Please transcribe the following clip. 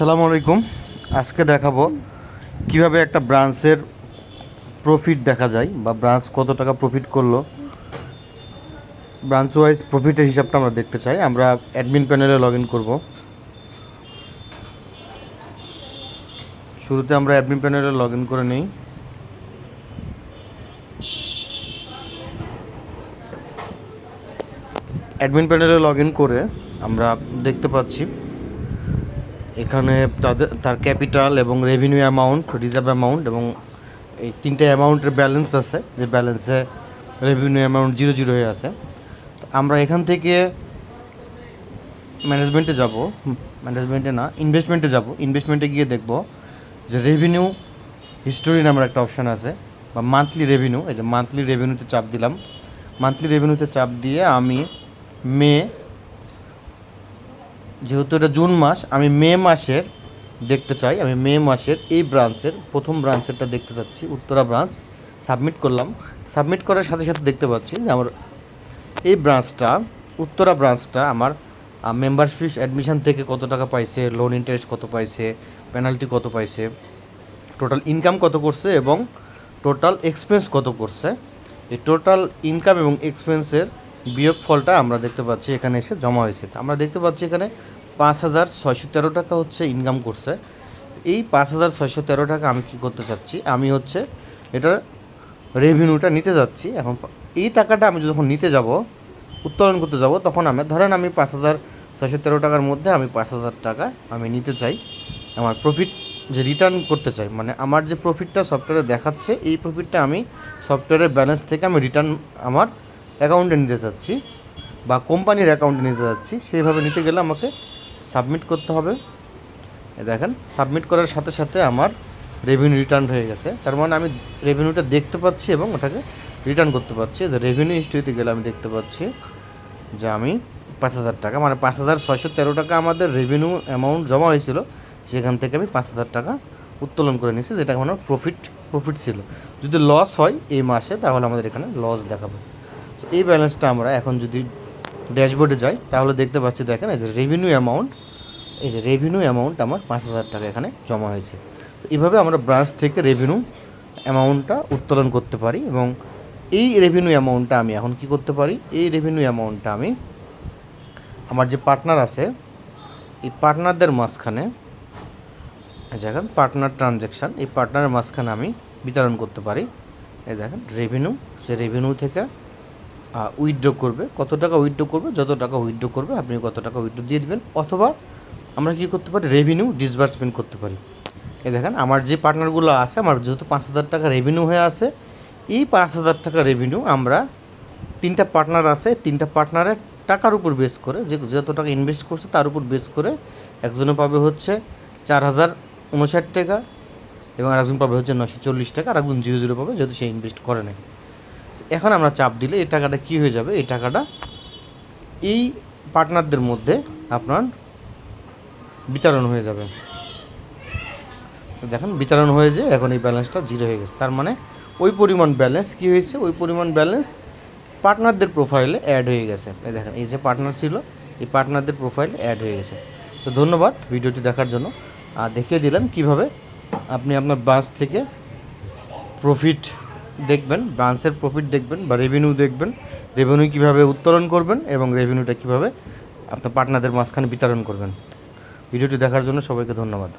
আসসালামু আলাইকুম। আজকে দেখাবো কিভাবে একটা ব্রাঞ্চের প্রফিট দেখা যায় বা ব্রাঞ্চ কত টাকা প্রফিট করলো। ব্রাঞ্চ ওয়াইজ প্রফিটের হিসাবটা আমরা দেখতে চাই। আমরা অ্যাডমিন প্যানেলে লগ ইন করবো। শুরুতে আমরা অ্যাডমিন প্যানেলে লগ ইন করে নিই। অ্যাডমিন প্যানেলে লগ ইন করে আমরা দেখতে পাচ্ছি এখানে তার ক্যাপিটাল এবং রেভিনিউ অ্যামাউন্ট, রিজার্ভ অ্যামাউন্ট এবং এই তিনটে অ্যামাউন্টের ব্যালেন্স আছে, যে ব্যালেন্সে রেভিনিউ অ্যামাউন্ট 0 হয়ে আছে। আমরা এখান থেকে ম্যানেজমেন্টে যাব, ম্যানেজমেন্টে না ইনভেস্টমেন্টে যাব। ইনভেস্টমেন্টে গিয়ে দেখব যে রেভিনিউ হিস্টোরি নামের একটা অপশান আছে বা মান্থলি রেভিনিউ। এই যে মান্থলি রেভিনিউতে চাপ দিলাম। মান্থলি রেভিনিউতে চাপ দিয়ে আমি মে, যেহেতু এটা জুন মাস, আমি মে মাসের দেখতে চাই। আমি মে মাসের এই ব্রাঞ্চের প্রথম ব্রাঞ্চেরটা দেখতে চাচ্ছি, উত্তরা ব্রাঞ্চ। সাবমিট করলাম। সাবমিট করার সাথে সাথে দেখতে পাচ্ছি যে আমার এই ব্রাঞ্চটা, উত্তরা ব্রাঞ্চটা আমার মেম্বার ফিস অ্যাডমিশন থেকে কত টাকা পাইছে, লোন ইন্টারেস্ট কত পাইছে, পেনাল্টি কত পাইছে, টোটাল ইনকাম কত করছে এবং টোটাল এক্সপেন্স কত করছে। এই টোটাল ইনকাম এবং এক্সপেন্সের বিয়োগফলটা আমরা দেখতে পাচ্ছি এখানে এসে জমা হয়েছে। আমরা দেখতে পাচ্ছি এখানে 5,613 টাকা হচ্ছে ইনকাম করছে। এই 5,613 টাকা আমি কী করতে চাচ্ছি, আমি হচ্ছে এটা রেভিনিউটা নিতে যাচ্ছি। এখন এই টাকাটা আমি যখন নিতে যাব, উত্তোলন করতে যাব, তখন আমি ধরেন আমি 5,613 টাকার মধ্যে আমি 5,000 টাকা আমি নিতে চাই। আমার প্রফিট যে রিটার্ন করতে চাই, মানে আমার যে প্রফিটটা সফটওয়্যারে দেখাচ্ছে, এই প্রফিটটা আমি সফটওয়্যারের ব্যালেন্স থেকে আমি রিটার্ন আমার অ্যাকাউন্টে নিতে চাচ্ছি বা কোম্পানির অ্যাকাউন্টে নিতে যাচ্ছি। সেইভাবে নিতে গেলে আমাকে সাবমিট করতে হবে। দেখেন, সাবমিট করার সাথে সাথে আমার রেভিনিউ রিটার্ন হয়ে গেছে। তার মানে আমি রেভিনিউটা দেখতে পাচ্ছি এবং ওটাকে রিটার্ন করতে পারছি। যে রেভিনিউ হিস্ট্রিতে গেলে আমি দেখতে পাচ্ছি যে আমি 5,000 টাকা, মানে 5,613 টাকা আমাদের রেভিনিউ অ্যামাউন্ট জমা হয়েছিল, সেখান থেকে আমি 5,000 টাকা উত্তোলন করে নিয়েছি, যেটা আমার প্রফিট ছিল। যদি লস হয় এই মাসে, তাহলে আমাদের এখানে লস দেখাবে। তো এই ব্যালেন্সটা আমরা এখন যদি ড্যাশবোর্ডে যাই, তাহলে দেখতে পাচ্ছি, দেখেন এই যে রেভিনিউ অ্যামাউন্ট, এই যে রেভিনিউ অ্যামাউন্ট আমার 5,000 টাকা এখানে জমা হয়েছে। তো এইভাবে আমরা ব্রাঞ্চ থেকে রেভিনিউ অ্যামাউন্টটা উত্তোলন করতে পারি। এবং এই রেভিনিউ অ্যামাউন্টটা আমি এখন কি করতে পারি, এই রেভিনিউ অ্যামাউন্টটা আমি আমার যে পার্টনার আছে, এই পার্টনারদের মাঝখানে, দেখেন পার্টনার ট্রানজ্যাকশান, এই পার্টনারের মাঝখানে আমি বিতরণ করতে পারি। এই দেখেন রেভিনিউ, সে রেভিনিউ থেকে উইথড্র করবে, কত টাকা উইথড্র করবে, যত টাকা উইথড্র করবে আপনি কত টাকা উইথড্র দিয়ে দেবেন। অথবা আমরা কী করতে পারি, রেভিনিউ ডিসবার্সমেন্ট করতে পারি। এই দেখেন আমার যে পার্টনারগুলো আছে, আমার যেহেতু 5,000 টাকা রেভিনিউ হয়ে আছে, এই 5,000 টাকা রেভিনিউ আমরা তিনটা পার্টনার আছে, তিনটা পার্টনারের টাকার উপর বেস করে, যে যত টাকা ইনভেস্ট করছে তার উপর বেস করে একজনে পাবে হচ্ছে 4,059 টাকা এবং আরেকজন পাবে হচ্ছে 940 টাকা, আর একজন 0 পাবে যেহেতু সে ইনভেস্ট করে নাই। এখন আমরা চাপ দিলে এই টাকাটা কী হয়ে যাবে, এই টাকাটা এই পার্টনারদের মধ্যে আপনার বিতরণ হয়ে যাবে। দেখেন বিতরণ হয়ে যে এখন এই ব্যালেন্সটা 0 হয়ে গেছে। তার মানে ওই পরিমাণ ব্যালেন্স কী হয়েছে, ওই পরিমাণ ব্যালেন্স পার্টনারদের প্রোফাইলে অ্যাড হয়ে গেছে। এই দেখেন এই যে পার্টনার ছিল, এই পার্টনারদের প্রোফাইলে অ্যাড হয়ে গেছে। তো ধন্যবাদ ভিডিওটি দেখার জন্য। দেখিয়ে দিলাম কিভাবে আপনি আপনার ব্রাঞ্চ থেকে প্রফিট দেখবেন, ব্রাঞ্চের প্রফিট দেখবেন বা রেভিনিউ দেখবেন, রেভিনিউ কীভাবে উত্তোলন করবেন এবং রেভিনিউটা কীভাবে আপনার পার্টনারদের মাঝখানে বিতরণ করবেন। ভিডিওটি দেখার জন্য সবাইকে ধন্যবাদ।